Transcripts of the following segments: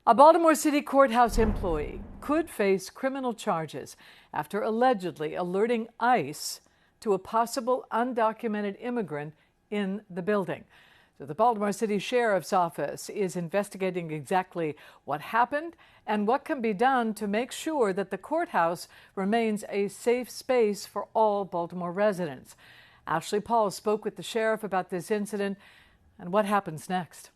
A Baltimore City courthouse employee could face criminal charges after allegedly alerting ICE to a possible undocumented immigrant in the building. So the Baltimore City Sheriff's Office is investigating exactly what happened and what can be done to make sure that the courthouse remains a safe space for all Baltimore residents. Ashley Paul spoke with the sheriff about this incident and what happens next.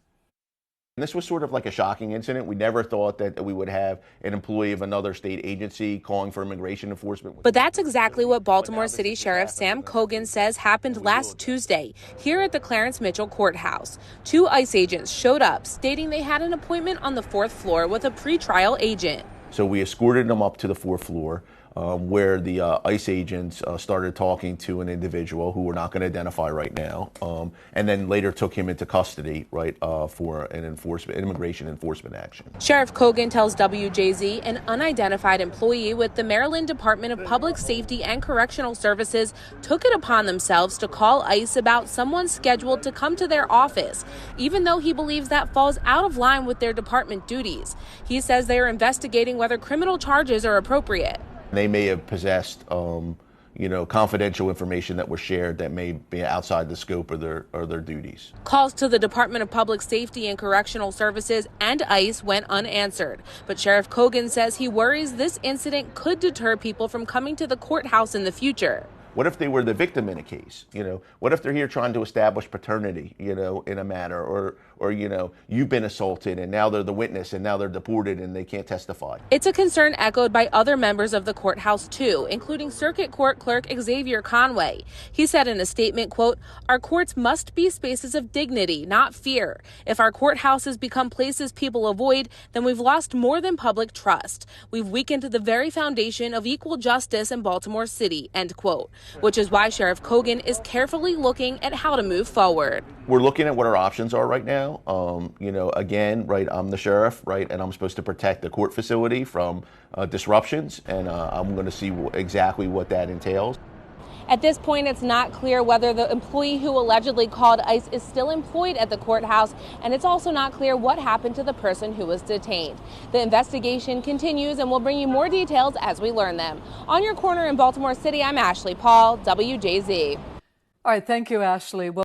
This was sort of like a shocking incident. We never thought that we would have an employee of another state agency calling for immigration enforcement. But that's exactly what Baltimore City Sheriff Sam Cogan says happened last Tuesday here at the Clarence Mitchell Courthouse. Two ICE agents showed up stating they had an appointment on the 4th floor with a pretrial agent. So we escorted them up to the 4th floor where the ICE agents started talking to an individual who we're not going to identify right now, and then later took him into custody, right, for an immigration enforcement action. Sheriff Cogan tells WJZ an unidentified employee with the Maryland Department of Public Safety and Correctional Services took it upon themselves to call ICE about someone scheduled to come to their office, even though he believes that falls out of line with their department duties. He says they are investigating whether criminal charges are appropriate. They may have possessed, confidential information that was shared that may be outside the scope of their duties. Calls to the Department of Public Safety and Correctional Services and ICE went unanswered. But Sheriff Cogan says he worries this incident could deter people from coming to the courthouse in the future. What if they were the victim in a case? What if they're here trying to establish paternity, in a matter, or you've been assaulted and now they're the witness and now they're deported and they can't testify. It's a concern echoed by other members of the courthouse too, including Circuit Court Clerk Xavier Conway. He said in a statement, quote, "Our courts must be spaces of dignity, not fear. If our courthouses become places people avoid, then we've lost more than public trust. We've weakened the very foundation of equal justice in Baltimore City," end quote. Which is why Sheriff Cogan is carefully looking at how to move forward. We're looking at what our options are right now. Again, right, I'm the sheriff, right, and I'm supposed to protect the court facility from disruptions, and I'm going to see exactly what that entails. At this point, it's not clear whether the employee who allegedly called ICE is still employed at the courthouse, and it's also not clear what happened to the person who was detained. The investigation continues, and we'll bring you more details as we learn them. On your corner in Baltimore City, I'm Ashley Paul, WJZ. All right, thank you, Ashley.